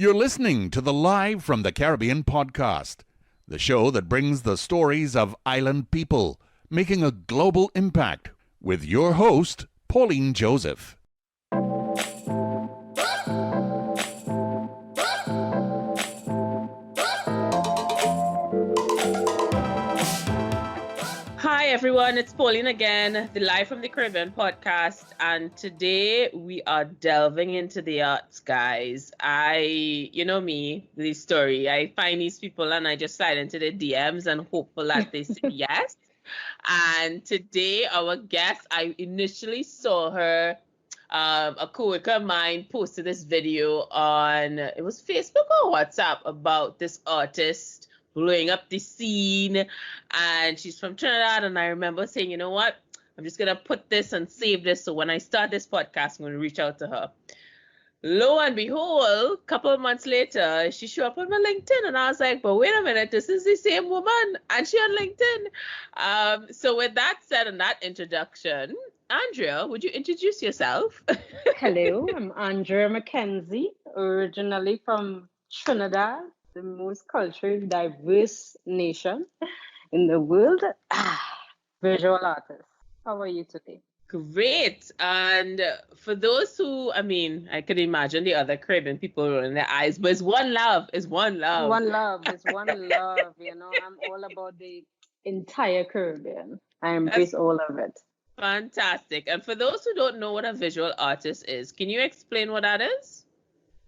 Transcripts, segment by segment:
You're listening to the Live from the Caribbean podcast, the show that brings the stories of island people making a global impact, with your host, Pauline Joseph. Hi everyone, it's Pauline again, the Live from the Caribbean podcast, and today we are delving into the arts, guys. You know me, the story. I find these people and I just slide into the DMs and hopeful that they say yes. And today our guest, I initially saw her, a coworker of mine posted this video on, it was Facebook or WhatsApp, about this artist blowing up the scene, and she's from Trinidad. And I remember saying, you know what, I'm just gonna put this and save this, so when I start this podcast, I'm gonna reach out to her. Lo and behold, a couple of months later, she showed up on my LinkedIn, and I was like, but wait a minute, this is the same woman, and she on LinkedIn. So with that said, and that introduction, Andrea, would you introduce yourself? Hello, I'm Andrea McKenzie, originally from Trinidad, the most culturally diverse nation in the world. Visual artist. How are you today? Great. And for those who, I could imagine the other Caribbean people rolling their eyes, but it's one love. It's one love. One love. It's one love. You know, I'm all about the entire Caribbean. I embrace all of it. Fantastic. And for those who don't know what a visual artist is, can you explain what that is?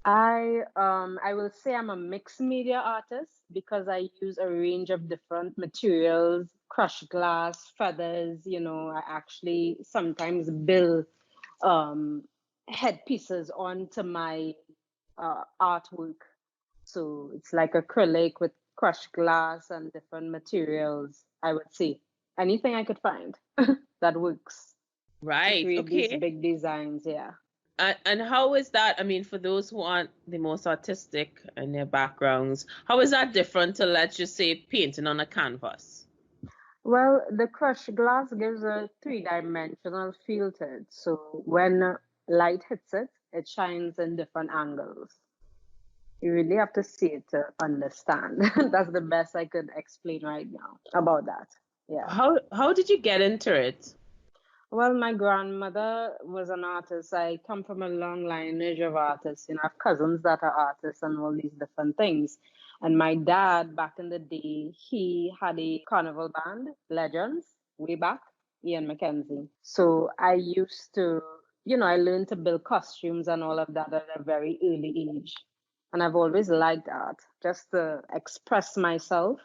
I will say I'm a mixed media artist because I use a range of different materials, crushed glass, feathers. You know, I actually sometimes build headpieces onto my artwork. So it's like acrylic with crushed glass and different materials. I would say anything I could find that works. Right. To create Okay. these big designs, yeah. And how is that? For those who aren't the most artistic in their backgrounds, how is that different to, let's just say, painting on a canvas? Well, the crushed glass gives a three-dimensional feel to it. So when light hits it, it shines in different angles. You really have to see it to understand. That's the best I could explain right now about that. Yeah. How did you get into it? Well, my grandmother was an artist. I come from a long lineage of artists. You know, I have cousins that are artists and all these different things. And my dad, back in the day, he had a carnival band, Legends, way back, Andrea McKenzie. So I used to, I learned to build costumes and all of that at a very early age. And I've always liked art, just to express myself.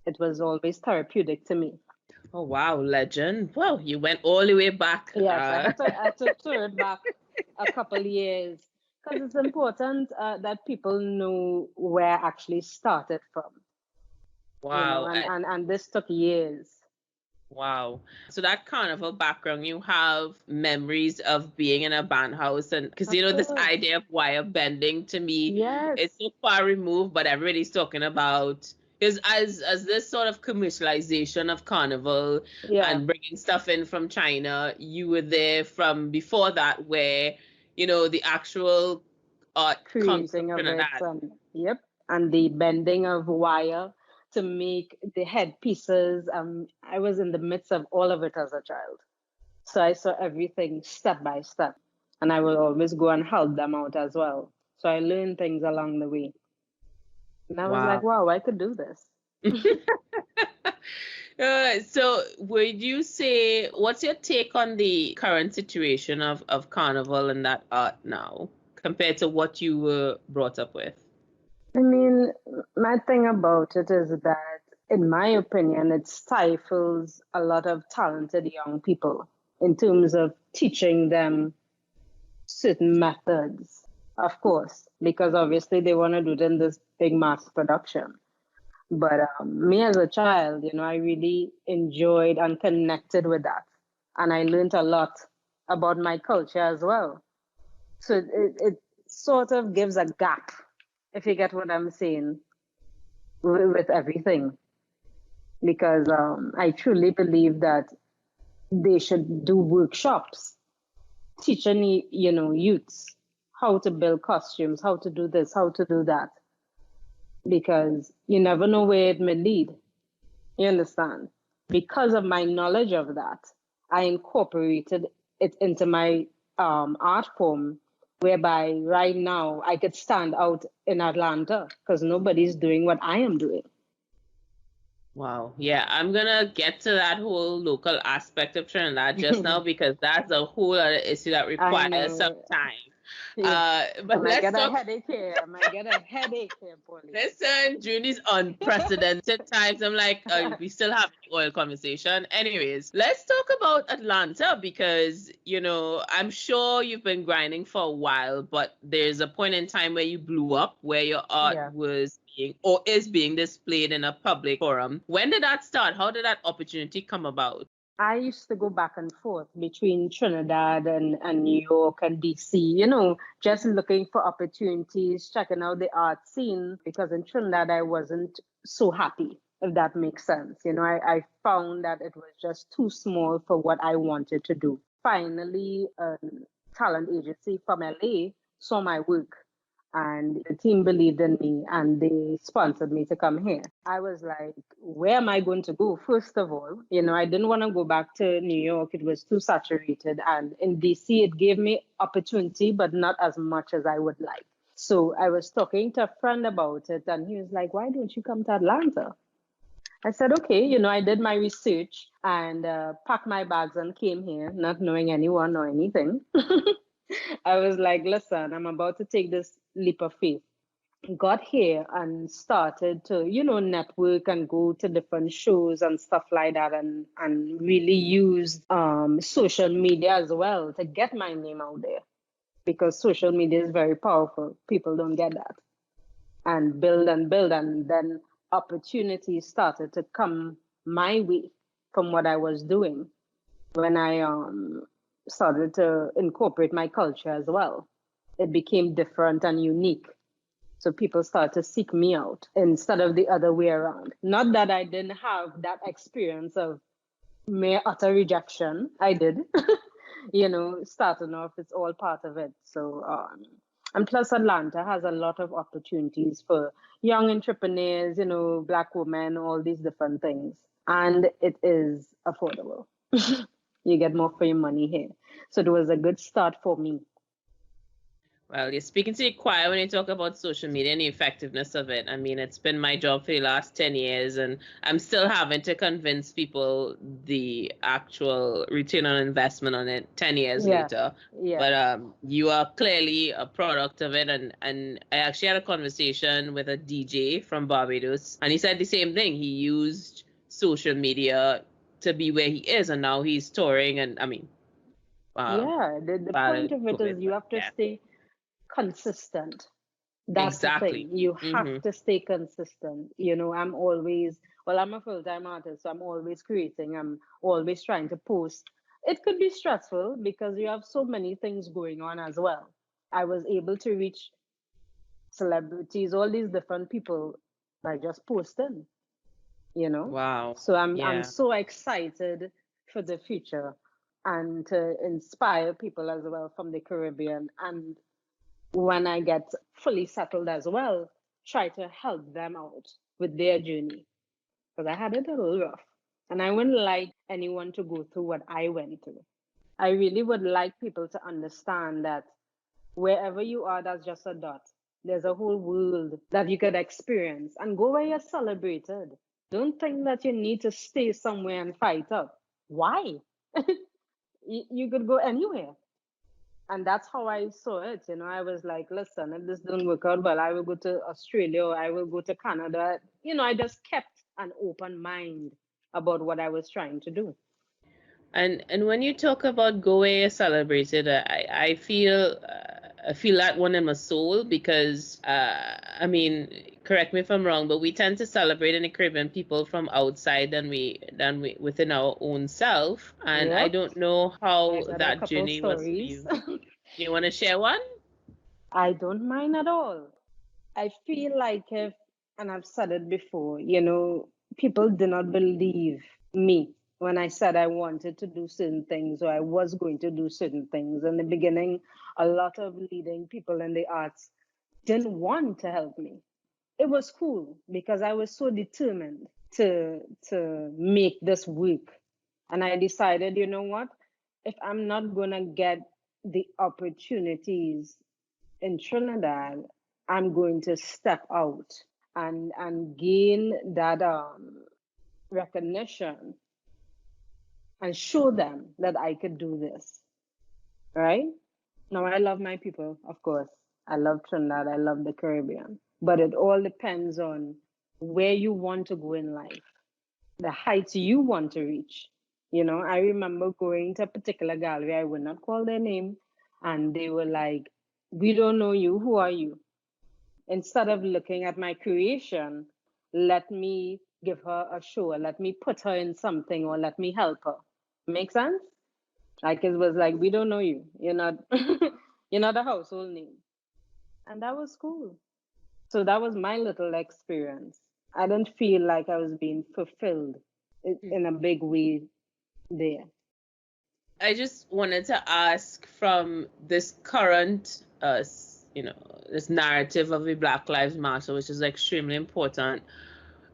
It was always therapeutic to me. Oh, wow, legend. Well, you went all the way back. Yes, I had to turn back a couple of years because it's important that people know where I actually started from. Wow. And this took years. Wow. So that carnival background, you have memories of being in a band house, and because this idea of wire bending to me, yes, it's so far removed, but everybody's talking about. Because as this sort of commercialization of Carnival and bringing stuff in from China, you were there from before that, where the actual art comes from Trinidad. And the bending of wire to make the headpieces. I was in the midst of all of it as a child, so I saw everything step by step, and I will always go and help them out as well. So I learned things along the way. And I was like, wow, I could do this. So would you say, what's your take on the current situation of Carnival and that art now compared to what you were brought up with? My thing about it is that, in my opinion, it stifles a lot of talented young people in terms of teaching them certain methods. Of course, because obviously they want to do it in this big mass production. But me as a child, I really enjoyed and connected with that. And I learned a lot about my culture as well. So it sort of gives a gap, if you get what I'm saying, with everything. Because I truly believe that they should do workshops teaching, youths how to build costumes, how to do this, how to do that, because you never know where it may lead. You understand? Because of my knowledge of that, I incorporated it into my art form, whereby right now I could stand out in Atlanta because nobody's doing what I am doing. Wow. Yeah, I'm gonna get to that whole local aspect of Trinidad just now because that's a whole other issue that requires some time. But I might let's get a talk. headache here. I might get a headache here, Pauline. Listen, during these unprecedented times, I'm like, we still have the oil conversation. Anyways, let's talk about Atlanta because, I'm sure you've been grinding for a while, but there's a point in time where you blew up, where your art was being or is being displayed in a public forum. When did that start? How did that opportunity come about? I used to go back and forth between Trinidad and New York and DC, just looking for opportunities, checking out the art scene, because in Trinidad I wasn't so happy, if that makes sense. I found that it was just too small for what I wanted to do. Finally, a talent agency from LA saw my work and the team believed in me and they sponsored me to come here. I was like, where am I going to go? First of all, I didn't want to go back to New York. It was too saturated. And in DC, it gave me opportunity, but not as much as I would like. So I was talking to a friend about it and he was like, why don't you come to Atlanta? I said, okay, I did my research and packed my bags and came here, not knowing anyone or anything. I was like, listen, I'm about to take this leap of faith. Got here and started to, network and go to different shows and stuff like that and really use social media as well to get my name out there because social media is very powerful. People don't get that. And build and then opportunities started to come my way from what I was doing when I started to incorporate my culture as well. It became different and unique. So people started to seek me out instead of the other way around. Not that I didn't have that experience of mere utter rejection. I did. Starting off, it's all part of it. So, and plus Atlanta has a lot of opportunities for young entrepreneurs, Black women, all these different things. And it is affordable. You get more for your money here. So it was a good start for me. Well, you're speaking to the choir when you talk about social media and the effectiveness of it. I mean, it's been my job for the last 10 years, and I'm still having to convince people the actual return on investment on it 10 years later. Yeah. But you are clearly a product of it. And I actually had a conversation with a DJ from Barbados, and he said the same thing. He used social media to be where he is, and now he's touring. And I mean, the point of it is you have to stay consistent. That's exactly the thing. You have to stay consistent. I'm a full-time artist, so I'm always creating. I'm always trying to post. It could be stressful because you have so many things going on as well. I was able to reach celebrities, all these different people by just posting, Wow. So I'm so excited for the future and to inspire people as well from the Caribbean. And when I get fully settled as well, try to help them out with their journey. Because I had it a little rough. And I wouldn't like anyone to go through what I went through. I really would like people to understand that wherever you are, that's just a dot. There's a whole world that you could experience and go where you're celebrated. Don't think that you need to stay somewhere and fight up. Why? You could go anywhere. And that's how I saw it. I was like, listen, if this doesn't work out well, I will go to Australia or I will go to Canada. I just kept an open mind about what I was trying to do. And when you talk about go where you're celebrated, I feel that one in my soul because I mean, correct me if I'm wrong, but we tend to celebrate in the Caribbean people from outside than we within our own self, and I don't know how that journey was for you. You want to share one? I don't mind at all. I feel like and I've said it before, people do not believe me when I said I wanted to do certain things or I was going to do certain things. In the beginning, a lot of leading people in the arts didn't want to help me. It was cool because I was so determined to make this work. And I decided, you know what? If I'm not going to get the opportunities in Trinidad, I'm going to step out and gain that recognition and show them that I could do this, right? Now, I love my people, of course. I love Trinidad. I love the Caribbean. But it all depends on where you want to go in life, the heights you want to reach. You know, I remember going to a particular gallery, I would not call their name, and they were like, "We don't know you. Who are you?" Instead of looking at my creation, let me give her a show, or let me put her in something, or let me help her. Make sense? Like, it was like, "We don't know you. You're not you're not a household name." And that was cool. So that was my little experience. I didn't feel like I was being fulfilled in a big way there. I just wanted to ask, from this current, this narrative of the Black Lives Matter, which is extremely important.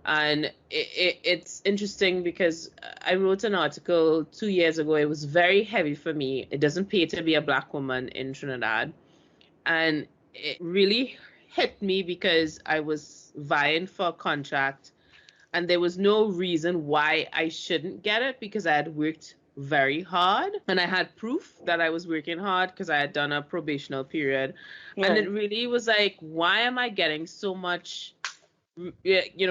And it's interesting because I wrote an article 2 years ago. It was very heavy for me. It doesn't pay to be a Black woman in Trinidad. And it really hit me because I was vying for a contract and there was no reason why I shouldn't get it because I had worked very hard and I had proof that I was working hard because I had done a probational period. Yeah. And it really was like, why am I getting so much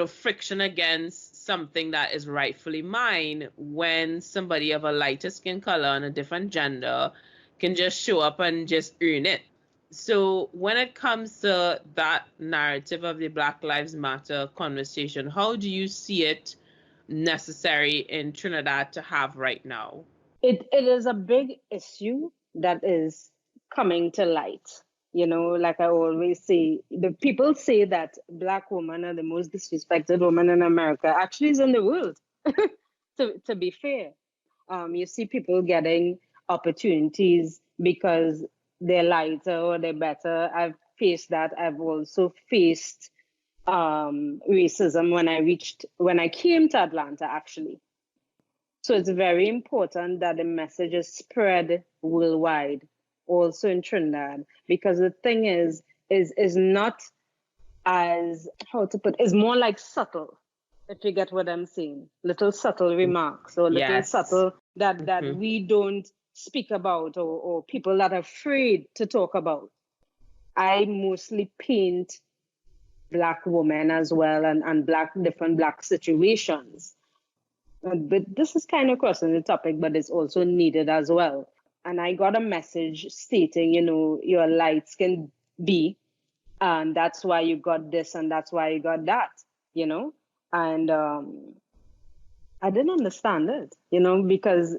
friction against something that is rightfully mine when somebody of a lighter skin color and a different gender can just show up and just earn it? So when it comes to that narrative of the Black Lives Matter conversation, how do you see it necessary in Trinidad to have right now? It is a big issue that is coming to light. You know, like I always say, the people say that Black women are the most disrespected woman in America. Actually, is in the world. to be fair, you see people getting opportunities because they're lighter or they're better. I've faced that. I've also faced racism when I came to Atlanta, actually. So it's very important that the message is spread worldwide, also in Trinidad, because the thing is not as, how to put, is more like subtle, if you get what I'm saying. Little subtle remarks or little subtle that we don't speak about, or people that are afraid to talk about. I mostly paint Black women as well, and different Black situations. But this is kind of crossing the topic, but it's also needed as well. And I got a message stating, you're light skinned B, and that's why you got this, and that's why you got that, And I didn't understand it, because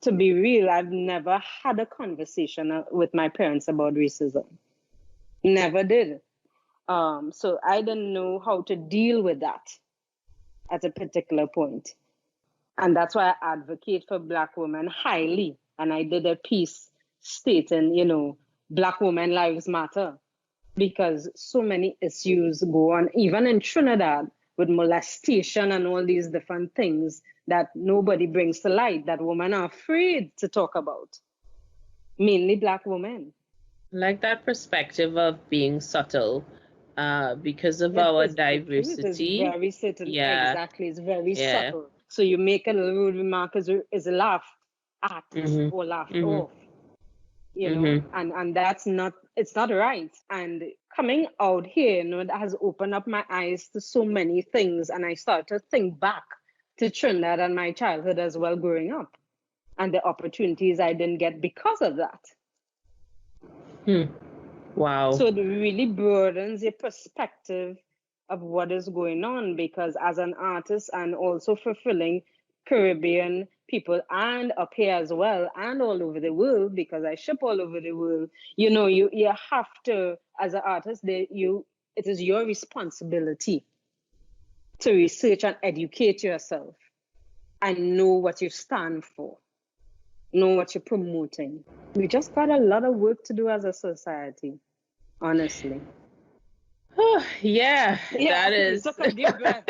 to be real, I've never had a conversation with my parents about racism. Never did. So I didn't know how to deal with that at a particular point. And that's why I advocate for Black women highly. And I did a piece stating, Black women lives matter, because so many issues go on, even in Trinidad, with molestation and all these different things that nobody brings to light, that women are afraid to talk about, mainly Black women. Like that perspective of being subtle, because of our diversity. It is very subtle. Yeah. Exactly. It's very subtle. So you make a little rude remark is laughed at or laughed off, and that's not, it's not right. And coming out here, that has opened up my eyes to so many things. And I started to think back to Trinidad and my childhood as well, growing up, and the opportunities I didn't get because of that. Wow. So it really broadens your perspective of what is going on, because as an artist and also fulfilling Caribbean people and up here as well and all over the world, because I ship all over the world, you have to, as an artist, it is your responsibility to research and educate yourself. and know what you stand for, know what you're promoting. We just got a lot of work to do as a society, honestly. Yeah, that is. Took a deep breath.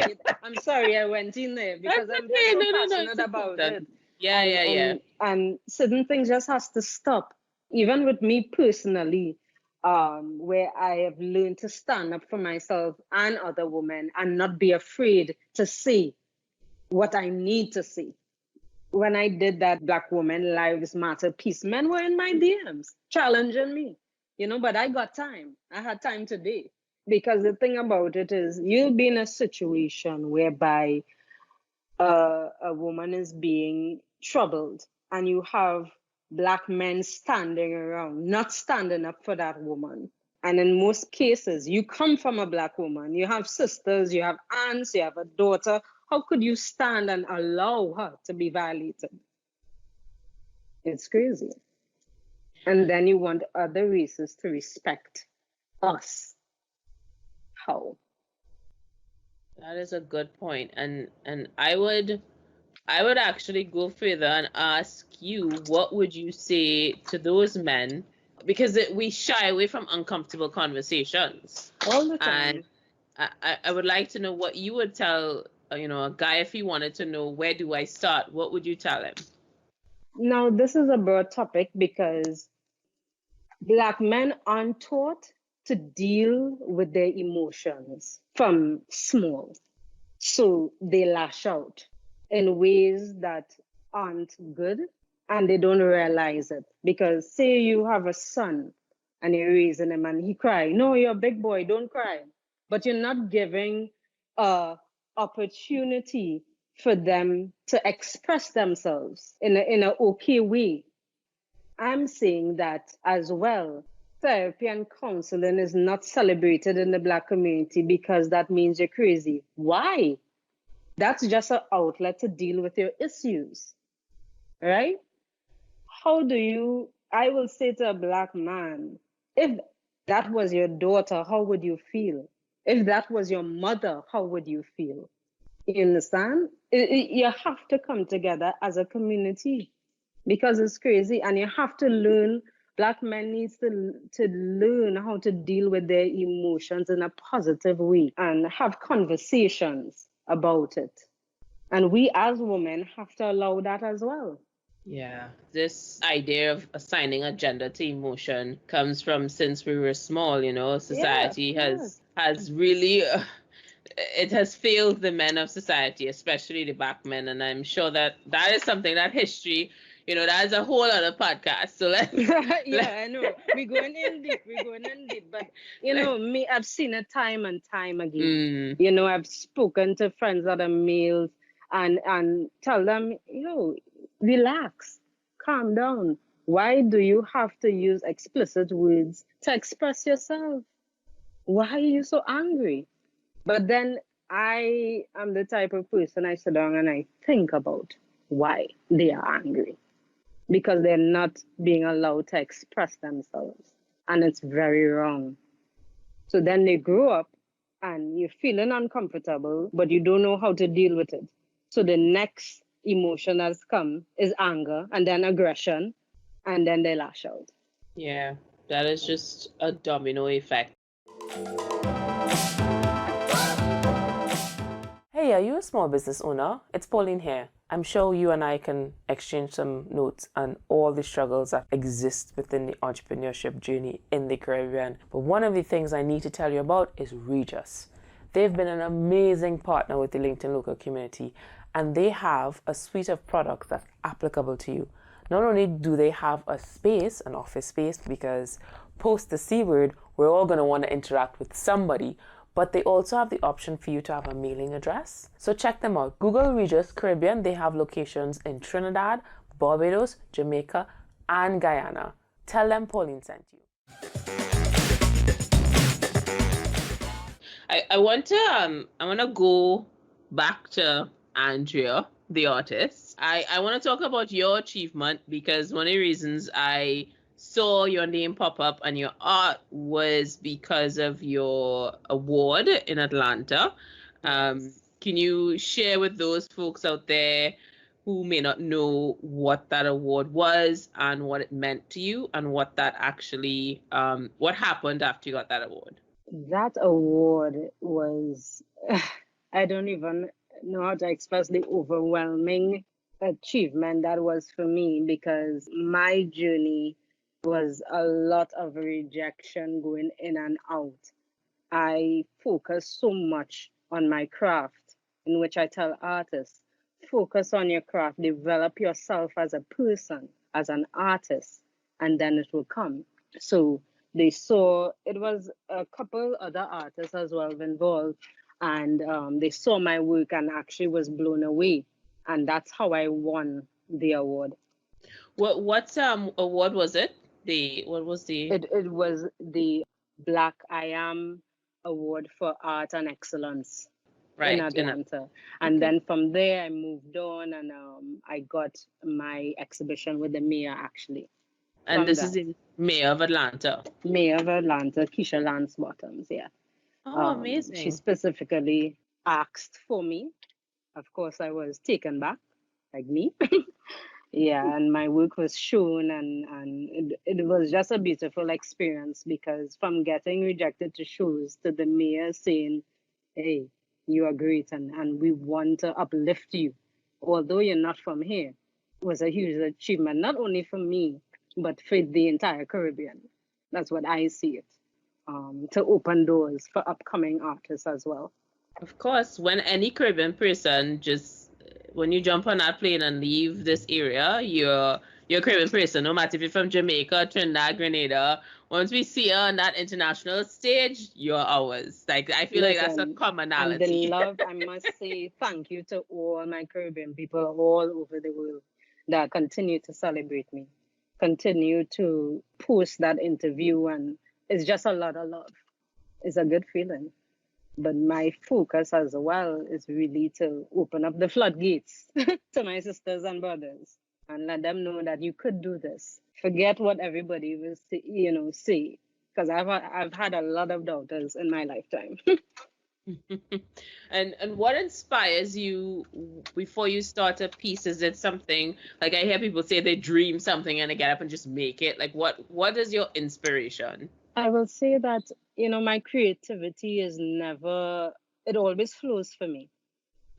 I'm sorry I went in there because I'm just so passionate about it. And certain things just has to stop. Even with me personally, where I have learned to stand up for myself and other women and not be afraid to say what I need to say. When I did that Black Women Lives Matter piece, men were in my DMs challenging me, but I got time. I had time today. Because the thing about it is, you'll be in a situation whereby a woman is being troubled and you have Black men standing around, not standing up for that woman. And in most cases, you come from a Black woman, you have sisters, you have aunts, you have a daughter. How could you stand and allow her to be violated? It's crazy. And then you want other races to respect us. How? That is a good point. And I would actually go further and ask you, what would you say to those men? Because we shy away from uncomfortable conversations all the time. And I would like to know what you would tell, a guy if he wanted to know, where do I start? What would you tell him? Now, this is a broad topic because Black men aren't taught to deal with their emotions from small. So they lash out in ways that aren't good and they don't realize it. Because say you have a son and you're raising him and he cry. No, you're a big boy, don't cry. But you're not giving an opportunity for them to express themselves in an okay way. I'm saying that as well. Therapy and counseling is not celebrated in the Black community because that means you're crazy. Why? That's just an outlet to deal with your issues, right? I will say to a Black man, if that was your daughter, how would you feel? If that was your mother, how would you feel? You understand? You have to come together as a community because it's crazy, and you have to learn. Black men need to learn how to deal with their emotions in a positive way and have conversations about it. And we as women have to allow that as well. Yeah, this idea of assigning a gender to emotion comes from since we were small, society has really, it has failed the men of society, especially the Black men. And I'm sure that is something that history, that's a whole other podcast. So let's. I know. We're going in deep. But, me, I've seen it time and time again. I've spoken to friends that are males and tell them, relax, calm down. Why do you have to use explicit words to express yourself? Why are you so angry? But then I am the type of person, I sit down and I think about why they are angry. Because they're not being allowed to express themselves. And it's very wrong. So then they grow up and you're feeling uncomfortable, but you don't know how to deal with it. So the next emotion that's come is anger and then aggression, and then they lash out. Yeah, that is just a domino effect. Hey, are you a small business owner? It's Pauline here. I'm sure you and I can exchange some notes on all the struggles that exist within the entrepreneurship journey in the Caribbean. But one of the things I need to tell you about is Regis. They've been an amazing partner with the LinkedIn local community, and they have a suite of products that's applicable to you. Not only do they have a space, an office space, because post the C word, we're all going to want to interact with somebody, but they also have the option for you to have a mailing address. So check them out. Google Regis Caribbean. They have locations in Trinidad, Barbados, Jamaica, and Guyana. Tell them Pauline sent you. I want to go back to Andrea, the artist. I want to talk about your achievement because one of the reasons I saw your name pop up and your art was because of your award in Atlanta. Can you share with those folks out there who may not know what that award was and what it meant to you and what that actually, what happened after you got that award? That award was, I don't even know how to express the overwhelming achievement that was for me, because my journey was a lot of rejection going in and out. I focus so much on my craft, in which I tell artists, focus on your craft, develop yourself as a person, as an artist, and then it will come. So they saw, it was a couple other artists as well involved, and they saw my work and actually was blown away. And that's how I won the award. What award was it? What was the It was the Black I Am Award for Art and Excellence in right in it? Atlanta. And then from there, I moved on, and I got my exhibition with the mayor actually. And From this is that, in Mayor of Atlanta. mayor of Atlanta, 𝐿𝐸𝐸𝐶𝐸 Lance Bottoms, yeah. Oh, She amazing. specifically asked for me. Of course, I was taken back, like me. Yeah, and my work was shown, and it was just a beautiful experience, because from getting rejected to shows to the mayor saying, hey, you are great, and we want to uplift you, although you're not from here, was a huge achievement, not only for me, but for the entire Caribbean. That's what I see it, to open doors for upcoming artists as well. Of course, when any Caribbean person just when you jump on that plane and leave this area, you're a Caribbean person, no matter if you're from Jamaica, Trinidad, Grenada. Once we see you on that international stage, you're ours. Like I feel like that's a Listen, and the commonality. love, I must say thank you to all my Caribbean people all over the world that continue to celebrate me, continue to post that interview, and it's just a lot of love. It's a good feeling. But my focus as well is really to open up the floodgates to my sisters and brothers and let them know that you could do this. Forget what everybody will say, say, because I've had a lot of doubters in my lifetime. And what inspires you before you start a piece? Is it something like I hear people say they dream something and they get up and just make it? Like what is your inspiration? I will say that, my creativity is never, it always flows for me.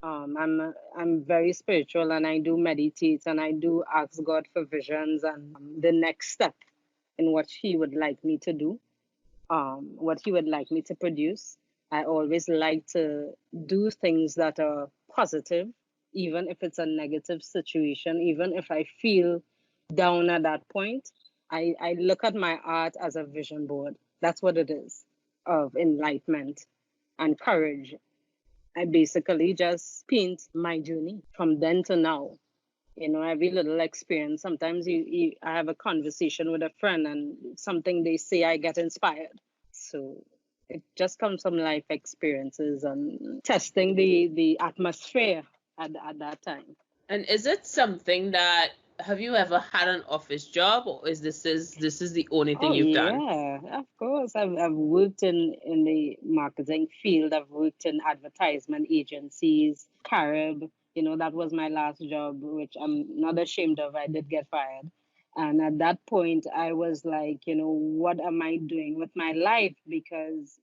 I'm very spiritual, and I do meditate, and I do ask God for visions and the next step in what He would like me to do, what He would like me to produce. I always like to do things that are positive, even if it's a negative situation, even if I feel down at that point. I look at my art as a vision board. That's what it is, of enlightenment and courage. I basically just paint my journey from then to now. Every little experience. Sometimes I have a conversation with a friend, and something they say, I get inspired. So it just comes from life experiences and testing the atmosphere at that time. And is it something that have you ever had an office job, or is this the only thing Oh you've done? yeah, of course. I've worked in the marketing field. I've worked in advertisement agencies, Carib. That was my last job, which I'm not ashamed of. I did get fired. And at that point, I was like, what am I doing with my life? Because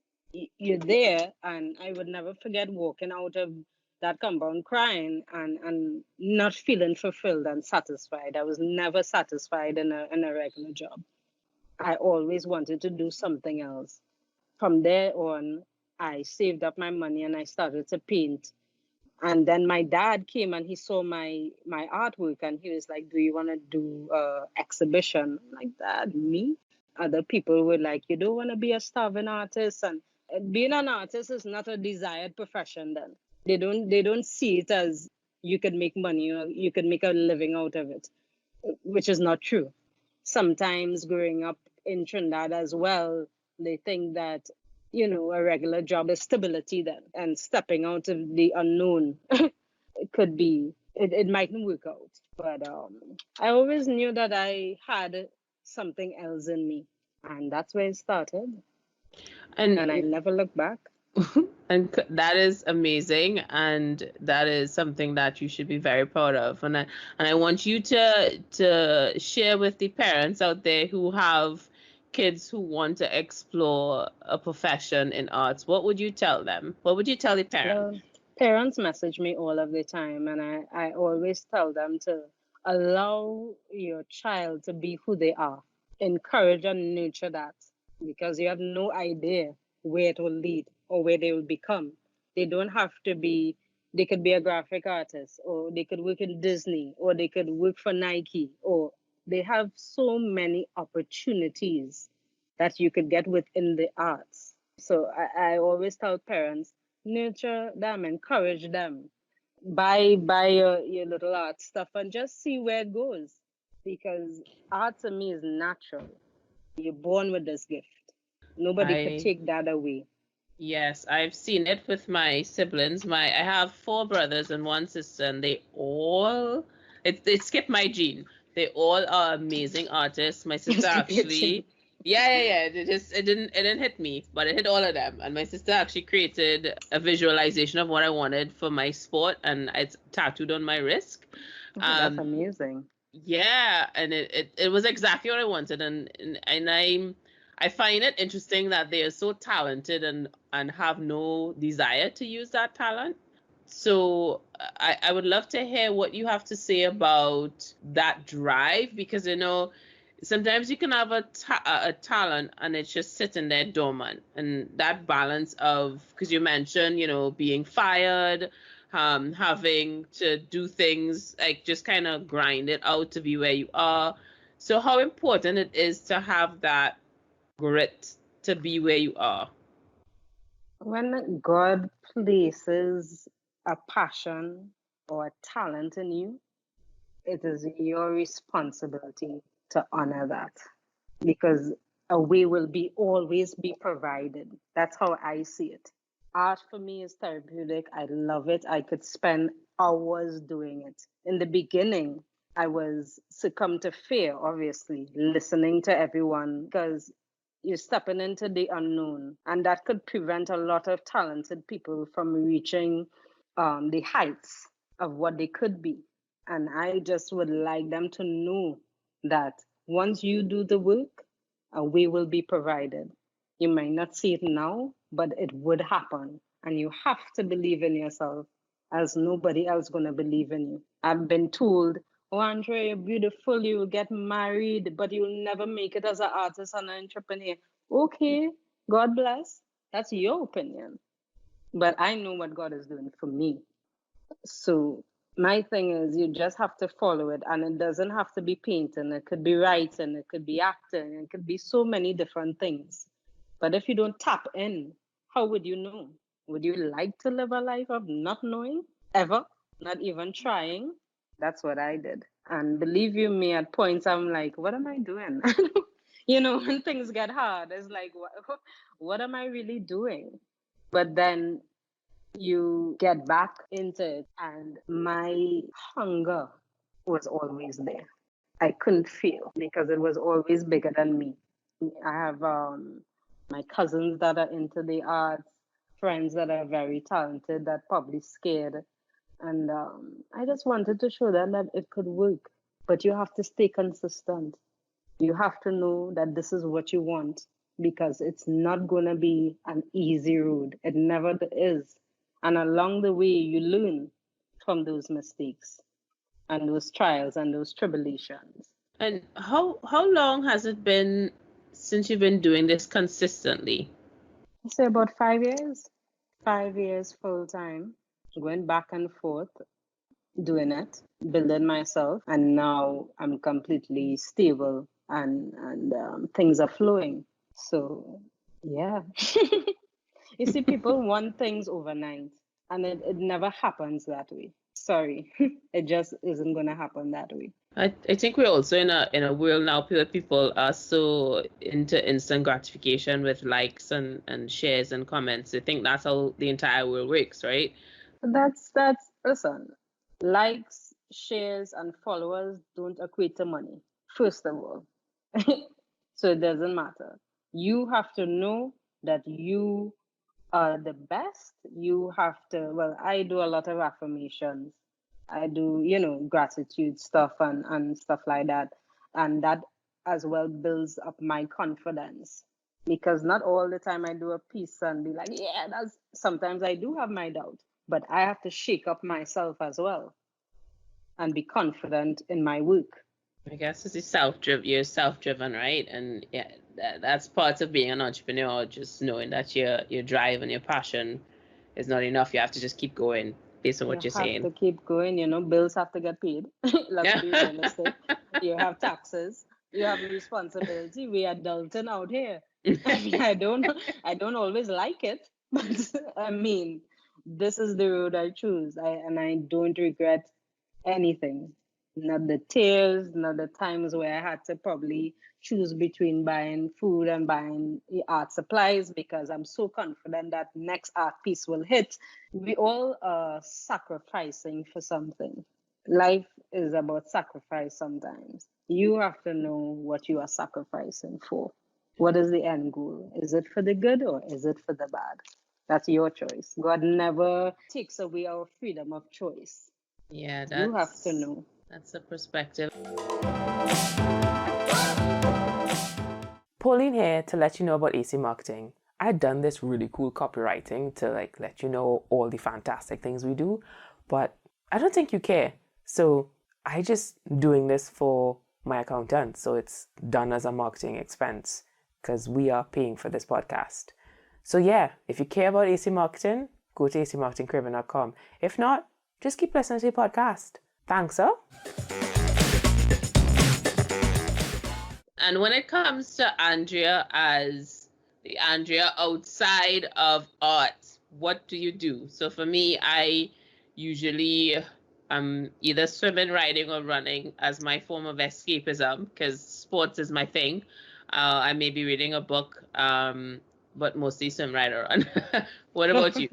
you're there, and I would never forget walking out of that compound crying, and not feeling fulfilled and satisfied. I was never satisfied in a regular job. I always wanted to do something else. From there on, I saved up my money and I started to paint. And then my dad came and he saw my artwork, and he was like, "Do you want to do a exhibition?" I'm like, "Dad, me?" Other people were like, "You don't want to be a starving artist." And being an artist is not a desired profession then. They don't see it as you could make money or you could make a living out of it, which is not true. Sometimes growing up in Trinidad as well, they think that, a regular job is stability then, and stepping out of the unknown it mightn't work out. But I always knew that I had something else in me, and that's where it started. And I And never looked back. And that is amazing, and that is something that you should be very proud of. And I want you to share with the parents out there who have kids who want to explore a profession in arts. What would you tell them? What would you tell the parents? Well, parents message me all of the time, and I always tell them to allow your child to be who they are. Encourage and nurture that, because you have no idea where it will lead or where they will become. They don't have to be, they could be a graphic artist, or they could work in Disney, or they could work for Nike, or they have so many opportunities that you could get within the arts. So I always tell parents, nurture them, encourage them, buy your little art stuff and just see where it goes. Because art to me is natural. You're born with this gift. Nobody could I take that away. Yes, I've seen it with my siblings. I have four brothers and one sister, and they all it skipped my gene. They all are amazing artists. My sister actually, yeah. It didn't hit me, but it hit all of them. And my sister actually created a visualization of what I wanted for my sport, and it's tattooed on my wrist. Oh, that's Um, amazing. yeah, and it was exactly what I wanted, and I find it interesting that they are so talented and have no desire to use that talent. So I would love to hear what you have to say about that drive, because sometimes you can have a talent and it's just sitting there dormant, and that balance of, because you mentioned being fired, having to do things like just kind of grind it out to be where you are. So how important it is to have that grit to be where you are. When God places a passion or a talent in you, it is your responsibility to honor that, because a way will be always be provided. That's how I see it. Art for me is therapeutic. I love it. I could spend hours doing it. In the beginning, I was succumbed to fear, obviously, listening to everyone, because you're stepping into the unknown, and that could prevent a lot of talented people from reaching the heights of what they could be. And I just would like them to know that once you do the work, a way will be provided. You might not see it now, but it would happen. And you have to believe in yourself, as nobody else gonna believe in you. I've been told, oh, Andrea, you're beautiful, you will get married, but you'll never make it as an artist and an entrepreneur. Okay, God bless. That's your opinion. But I know what God is doing for me. So my thing is, you just have to follow it, and it doesn't have to be painting. It could be writing, it could be acting, it could be so many different things. But if you don't tap in, how would you know? Would you like to live a life of not knowing ever, not even trying? That's what I did. And believe you me, at points I'm like, what am I doing? When things get hard, it's like, what am I really doing? But then you get back into it, and my hunger was always there. I couldn't feel, because it was always bigger than me. I have my cousins that are into the arts, friends that are very talented that probably scared. And I just wanted to show them that it could work. But you have to stay consistent. You have to know that this is what you want, because it's not going to be an easy road. It never is. And along the way, you learn from those mistakes and those trials and those tribulations. And how long has it been since you've been doing this consistently? I say about 5 years. 5 years full time, going back and forth, doing it, building myself, and now I'm completely stable, and things are flowing. So yeah. You see, people want things overnight, and it never happens that way. Sorry, it just isn't gonna happen that way. I think we're also in a world now where people are so into instant gratification with likes and shares and comments. I think that's how the entire world works, right? That's listen. Likes, shares, and followers don't equate to money. First of all, so it doesn't matter. You have to know that you the best, you have to, well, I do a lot of affirmations. I do, gratitude stuff and stuff like that. And that as well builds up my confidence. Because not all the time I do a piece and be like, yeah, that's sometimes I do have my doubt, but I have to shake up myself as well and be confident in my work. I guess it's you're self-driven, right? And yeah, that's part of being an entrepreneur, just knowing that your drive and your passion is not enough. You have to just keep going based on You what you're have to saying. keep going, bills have to get paid. Let's Yeah. be realistic. You have taxes, you have responsibility. We are adulting out here. I mean, I don't always like it, but I mean, this is the road I choose. I don't regret anything. Not the tears, not the times where I had to probably choose between buying food and buying art supplies because I'm so confident that next art piece will hit. We all are sacrificing for something. Life is about sacrifice sometimes. You have to know what you are sacrificing for. What is the end goal? Is it for the good or is it for the bad? That's your choice. God never takes away our freedom of choice. Yeah, You have to know. that's the perspective. Pauline here to let you know about AC Marketing. I had done this really cool copywriting to let you know all the fantastic things we do, but I don't think you care. So I just doing this for my accountant, so it's done as a marketing expense because we are paying for this podcast. So yeah, if you care about AC Marketing, go to 𝐴𝐶marketingcaribbean.com. If not, just keep listening to the podcast. Thanks, sir. And when it comes to Andrea as the Andrea outside of art, what do you do? So for me, I usually either swimming, riding, or running as my form of escapism because sports is my thing. I may be reading a book, but mostly swim, ride, or run. What about you?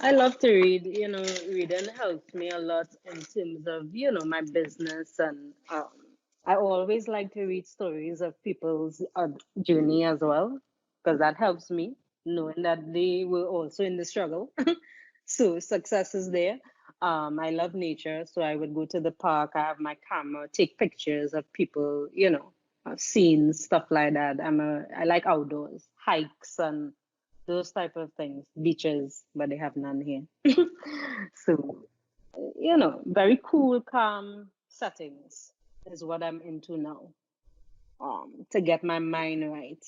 I love to read. Reading helps me a lot in terms of, my business. And I always like to read stories of people's journey as well, because that helps me knowing that they were also in the struggle. So success is there. I love nature, so I would go to the park. I have my camera, take pictures of people, scenes, stuff like that. I like outdoors, hikes and those type of things, beaches, but they have none here. So, very cool, calm settings is what I'm into now, to get my mind right.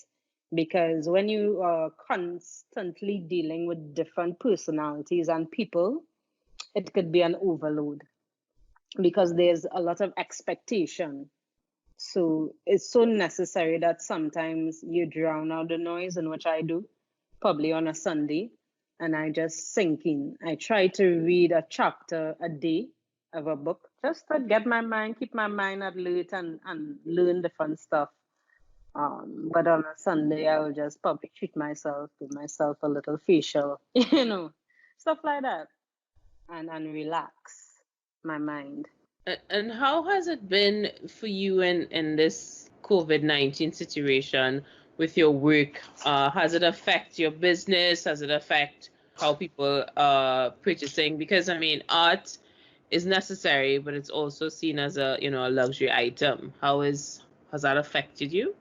Because when you are constantly dealing with different personalities and people, it could be an overload because there's a lot of expectation. So it's so necessary that sometimes you drown out the noise, in which I do, probably on a Sunday, and I just sink in. I try to read a chapter a day of a book just to get my mind, keep my mind alert and learn different stuff. But on a Sunday, I will just probably treat myself, give myself a little facial, stuff like that, and relax my mind. And how has it been for you in this COVID-19 situation with your work? Has it affect your business? Has it affect how people are purchasing? Because I mean, art is necessary, but it's also seen as a luxury item. Has that affected you?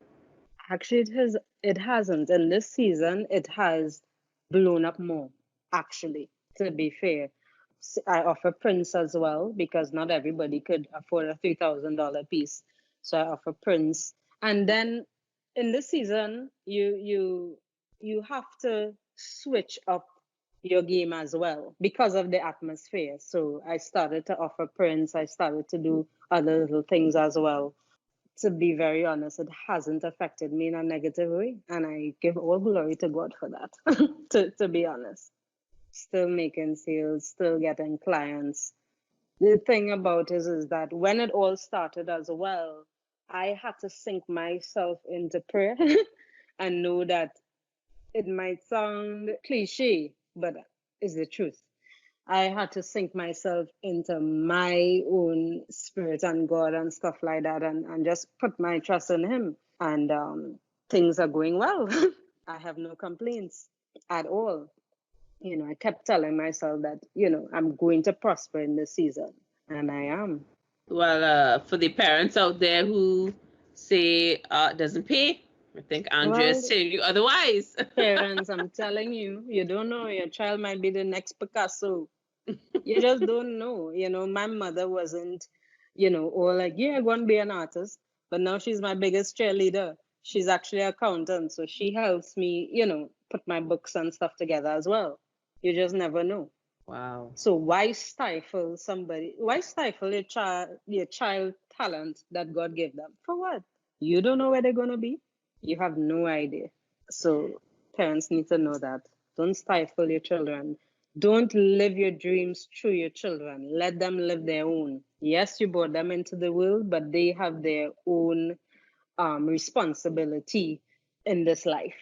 Actually, it hasn't. In this season, it has blown up more, actually, to be fair. I offer prints as well because not everybody could afford a $3,000 piece. So I offer prints. And then in this season, you have to switch up your game as well because of the atmosphere. So I started to offer prints. I started to do other little things as well. To be very honest, it hasn't affected me in a negative way. And I give all glory to God for that, to be honest. Still making sales, still getting clients. The thing about it is that when it all started as well, I had to sink myself into prayer and know that it might sound cliche, but it's the truth. I had to sink myself into my own spirit and God and stuff like that and just put my trust in Him. And things are going well. I have no complaints. at all. I kept telling myself that, I'm going to prosper in this season, and I am. Well, for the parents out there who say it doesn't pay, I think Andrea is Well, telling you otherwise. parents, I'm telling you, you don't know. Your child might be the next Picasso. You just don't know. My mother wasn't, all like, yeah, I'm going to be an artist. But now she's my biggest cheerleader. She's actually an accountant. So she helps me, put my books and stuff together as well. You just never know. Wow. So why stifle somebody? Why stifle your child talent that God gave them? For what? You don't know where they're going to be. You have no idea. So parents need to know that. Don't stifle your children. Don't live your dreams through your children. Let them live their own. Yes, you brought them into the world, but they have their own responsibility in this life.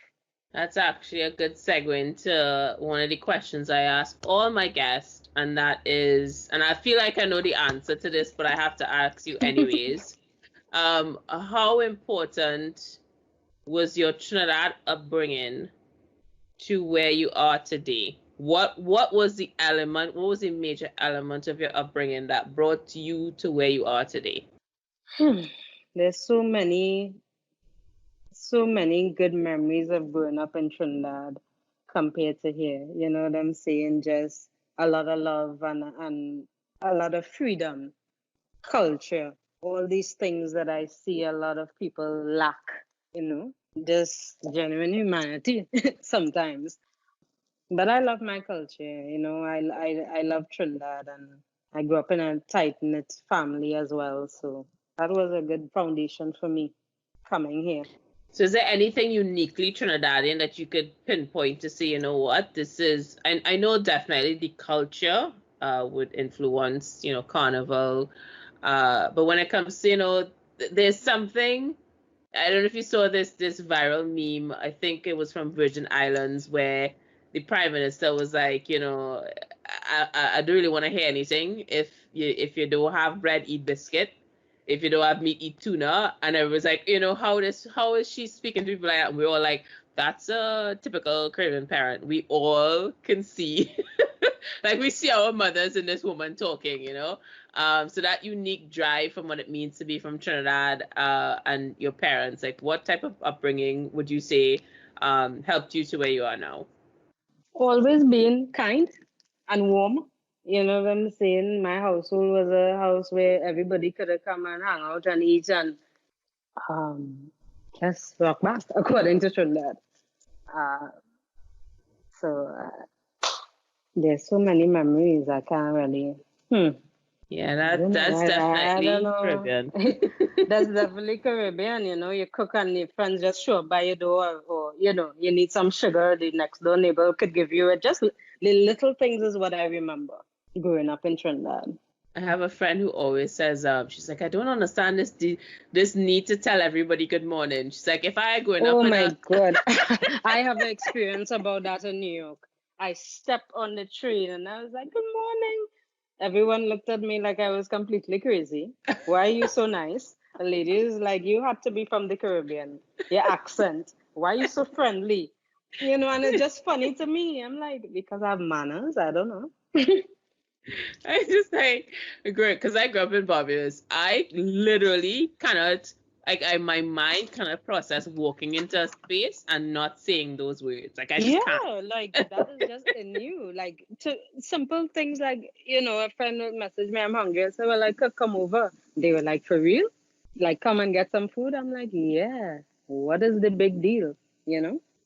That's actually a good segue into one of the questions I ask all my guests, and that is, and I feel like I know the answer to this, but I have to ask you anyways. How important was your Trinidad upbringing to where you are today? What was the element, what was the major element of your upbringing that brought you to where you are today? There's so many good memories of growing up in Trinidad compared to here. You know what I'm saying? Just a lot of love and a lot of freedom, culture, all these things that I see a lot of people lack, just genuine humanity sometimes. But I love my culture, I love Trinidad, and I grew up in a tight-knit family as well. So that was a good foundation for me coming here. So is there anything uniquely Trinidadian that you could pinpoint to say, you know what, this is, and I know definitely the culture would influence, Carnival. But when it comes to, there's something, I don't know if you saw this viral meme, I think it was from Virgin Islands, where the Prime Minister was like, I don't really want to hear anything. If you don't have bread, eat biscuit. If you don't have meat, eat tuna. And I was like, how is she speaking to people like that? And we're all like, that's a typical Caribbean parent. We all can see, like we see our mothers in this woman talking, So that unique drive from what it means to be from Trinidad and your parents, like what type of upbringing would you say helped you to where you are now? Always being kind and warm. You know what I'm saying? My household was a house where everybody could have come and hang out and eat and just rock back, according to Trinidad. So there's so many memories I can't really. Yeah, that's definitely Caribbean. That's definitely Caribbean, you cook and your friends just show up by your door, or you need some sugar, the next door neighbor could give you it. Just the little things is what I remember growing up in Trinidad. I have a friend who always says, she's like, I don't understand this need to tell everybody good morning. She's like, if I growing up oh my God. I have an experience about that in New York. I stepped on the train and I was like, good morning. Everyone looked at me like I was completely crazy. Why are you so nice? The lady is like, you have to be from the Caribbean. Your accent. Why are you so friendly? And it's just funny to me. I'm like, because I have manners? I don't know. I just like, great, because I grew up in Barbados. I literally cannot, my mind cannot process walking into a space and not saying those words. Like, I just can't. Like, that is just in you. Like, to simple things like, a friend would message me, I'm hungry. I said, well, I could come over. They were like, for real? Like, come and get some food? I'm like, yeah. What is the big deal?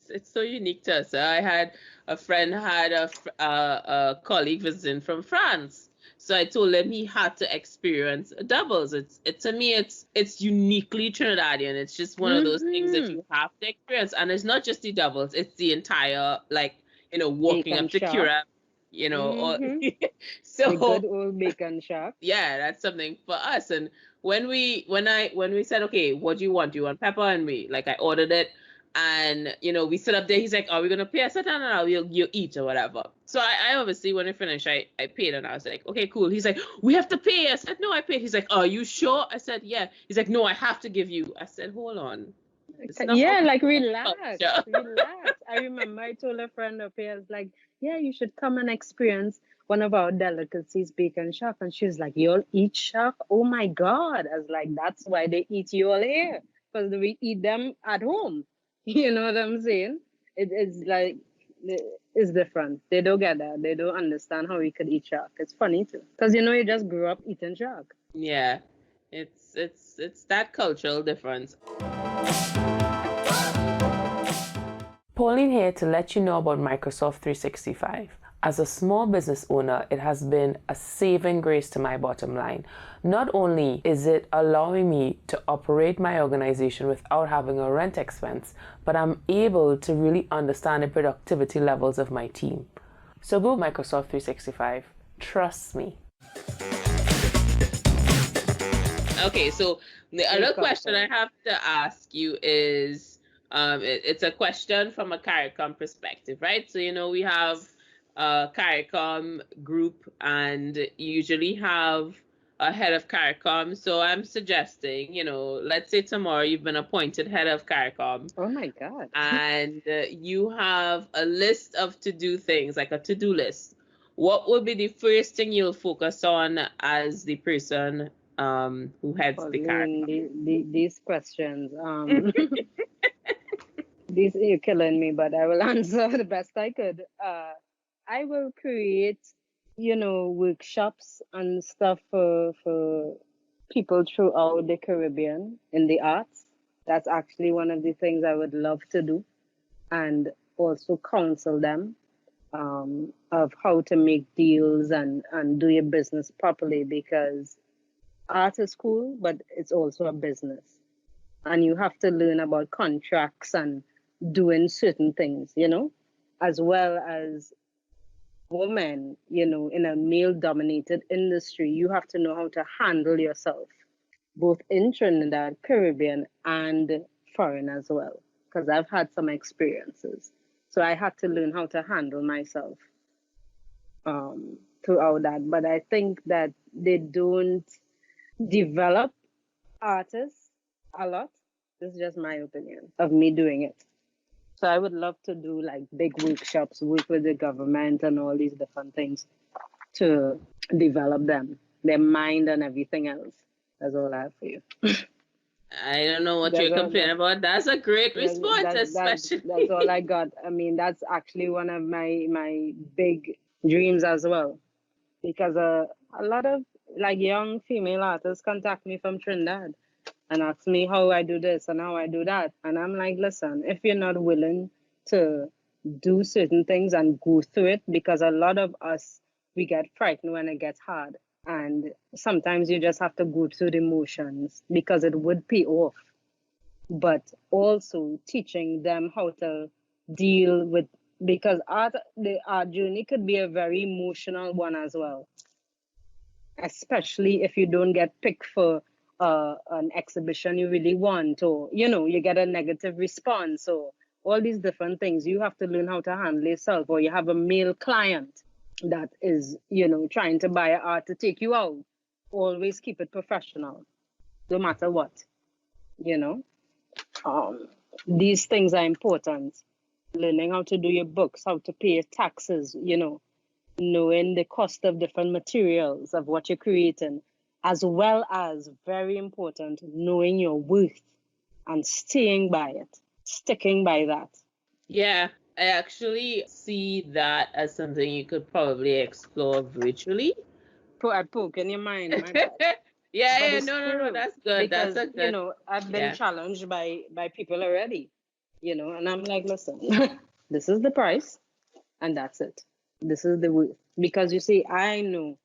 It's so unique to us. I had a friend had a colleague visiting from France, so I told him he had to experience doubles. It's to me it's uniquely Trinidadian. It's just one of those things that you have to experience, and it's not just the doubles. It's the entire walking bacon up to shop. Cura, so the good old bacon shop. Yeah, that's something for us. And when we said, okay, what do you want? Do you want pepper? And I ordered it. And, we sit up there. He's like, are we going to pay? I said, no, you eat or whatever. So I obviously, when I finished, I paid. And I was like, okay, cool. He's like, we have to pay. I said, no, I paid. He's like, are you sure? I said, yeah. He's like, no, I have to give you. I said, hold on. It's not Yeah, for like relax, culture. relax. I remember I told a friend up here, I was like, yeah, you should come and experience one of our delicacies, bacon shark. And she was like, you'll eat shark? Oh my God. I was like, that's why they eat you all here, because we eat them at home. You know what I'm saying? It's like, it's different. They don't get that. They don't understand how we could eat shark. It's funny too. Because you just grew up eating shark. Yeah. It's that cultural difference. Pauline here to let you know about Microsoft 365. As a small business owner, it has been a saving grace to my bottom line. Not only is it allowing me to operate my organization without having a rent expense, but I'm able to really understand the productivity levels of my team. So go Microsoft 365. Trust me. Okay, so the other question I have to ask you is, it's a question from a CARICOM perspective, right? So, we have a CARICOM group and usually have a head of CARICOM. So I'm suggesting, let's say tomorrow you've been appointed head of CARICOM. Oh my God. And you have a list of to-do things, like a to-do list. What would be the first thing you'll focus on as the person who heads the CARICOM? These questions, you're killing me, but I will answer the best I could. I will create, workshops and stuff for people throughout the Caribbean in the arts. That's actually one of the things I would love to do, and also counsel them of how to make deals and do your business properly, because art is cool, but it's also a business. And you have to learn about contracts and doing certain things, as well as women, in a male-dominated industry. You have to know how to handle yourself, both in Trinidad, Caribbean, and foreign as well, because I've had some experiences. So I had to learn how to handle myself throughout that. But I think that they don't develop artists a lot. This is just my opinion of me doing it. So I would love to do like big workshops, work with the government and all these different things to develop them, their mind and everything else. That's all I have for you. I don't know what you're complaining about. That's a great response, especially. That's all I got. I mean, that's actually one of my big dreams as well, because a lot of like young female artists contact me from Trinidad and ask me how I do this and how I do that. And I'm like, listen, if you're not willing to do certain things and go through it, because a lot of us, we get frightened when it gets hard. And sometimes you just have to go through the motions because it would pay off. But also teaching them how to deal with, because the art journey could be a very emotional one as well, especially if you don't get picked for an exhibition you really want, or you get a negative response, or all these different things. You have to learn how to handle yourself. Or you have a male client that is trying to buy art to take you out. Always keep it professional, no matter what. These things are important. Learning how to do your books, how to pay your taxes, knowing the cost of different materials of what you're creating, as well as, very important, knowing your worth and staying by it, sticking by that. Yeah, I actually see that as something you could probably explore virtually. I poke in your mind, my bad. Yeah, no, that's good. Because, that's a good. I've been challenged by people already, and I'm like, listen, this is the price, and that's it. This is the worth. Because you see, I know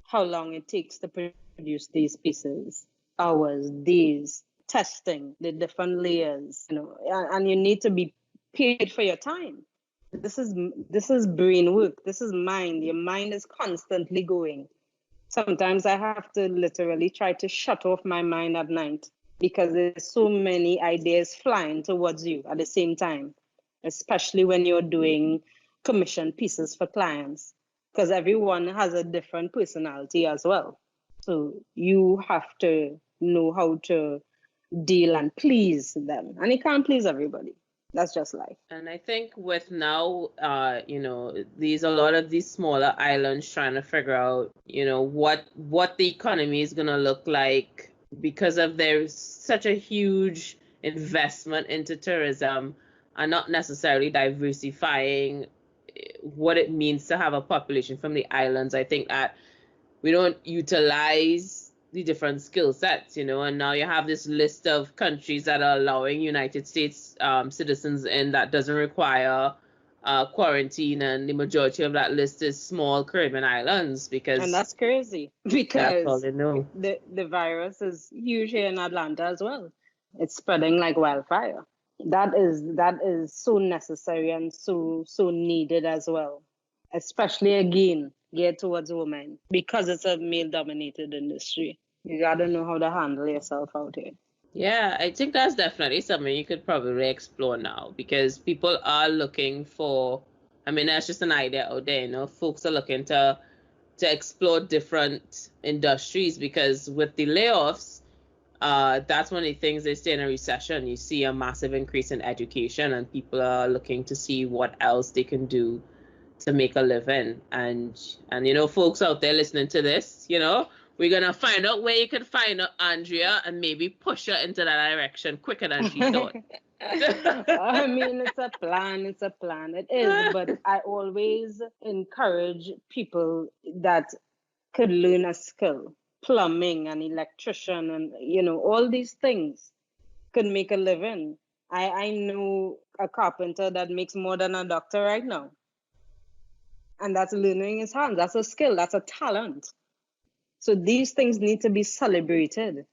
how long it takes to produce these pieces, hours, days, testing the different layers, and you need to be paid for your time. This is brain work. This is mind. Your mind is constantly going. Sometimes I have to literally try to shut off my mind at night, because there's so many ideas flying towards you at the same time, especially when you're doing commission pieces for clients, because everyone has a different personality as well. So you have to know how to deal and please them. And you can't please everybody. That's just life. And I think with now, these a lot of these smaller islands trying to figure out, what the economy is gonna look like because of there's such a huge investment into tourism and not necessarily diversifying what it means to have a population from the islands. I think that we don't utilize the different skill sets, and now you have this list of countries that are allowing United States citizens in that doesn't require quarantine, and the majority of that list is small Caribbean islands and that's crazy because that's all they know. The virus is huge here in Atlanta as well. It's spreading like wildfire. That is so necessary and so needed as well, especially again geared towards women because it's a male-dominated industry. You gotta know how to handle yourself out here. Yeah, I think that's definitely something you could probably explore now because people are looking for. I mean, that's just an idea out there. Folks are looking to explore different industries because with the layoffs, that's one of the things they say in a recession. You see a massive increase in education, and people are looking to see what else they can do to make a living. And folks out there listening to this, we're gonna find out where you can find Andrea and maybe push her into that direction quicker than she thought. I mean, it's a plan. It is, but I always encourage people that could learn a skill. Plumbing and electrician and all these things could make a living. I know a carpenter that makes more than a doctor right now. And that's learning his hands. That's a skill. That's a talent. So these things need to be celebrated.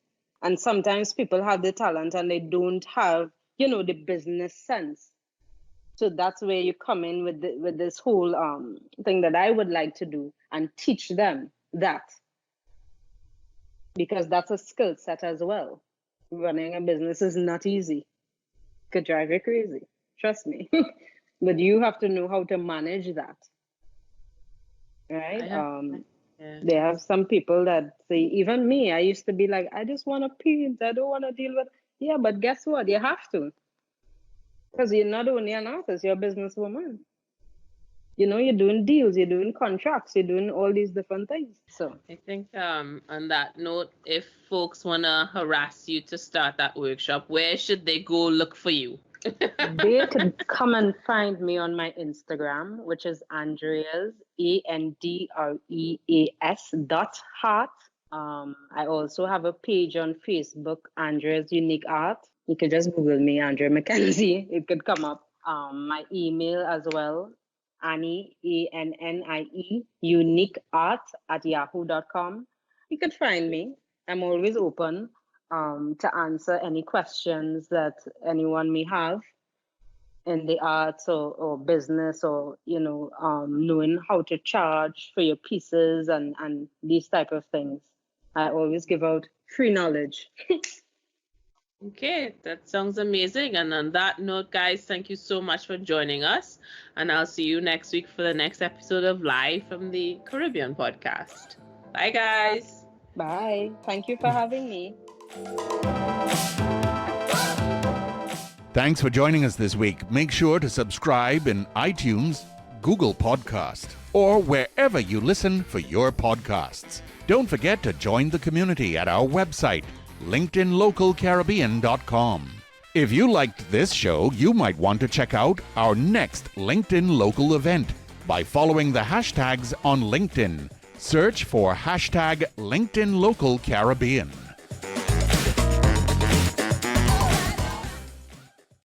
And sometimes people have the talent and they don't have, the business sense. So that's where you come in with this whole thing that I would like to do and teach them that. Because that's a skill set as well. Running a business is not easy. Could drive you crazy. Trust me. But you have to know how to manage that. Right? Yeah. They have some people that say, even me, I used to be like, I just want to paint. I don't want to deal with. Yeah, but guess what? You have to. Because you're not only an artist, you're a businesswoman. You're doing deals, you're doing contracts, you're doing all these different things. So I think on that note, if folks want to harass you to start that workshop, where should they go look for you? They can come and find me on my Instagram, which is Andrea's ANDREAS.heart. I also have a page on Facebook, Andrea's Unique Art. You could just Google me, Andrea McKenzie. It could come up. My email as well, Annie, ANNIE, uniqueart@yahoo.com. You could find me. I'm always open to answer any questions that anyone may have in the arts or business or, knowing how to charge for your pieces and these type of things. I always give out free knowledge. Okay, that sounds amazing. And on that note, guys, thank you so much for joining us. And I'll see you next week for the next episode of Live from the Caribbean podcast. Bye, guys. Bye. Thank you for having me. Thanks for joining us this week. Make sure to subscribe in iTunes, Google Podcast, or wherever you listen for your podcasts. Don't forget to join the community at our website, LinkedInLocalCaribbean.com. If you liked this show, you might want to check out our next LinkedIn Local event by following the hashtags on LinkedIn. Search for hashtag LinkedIn Local Caribbean.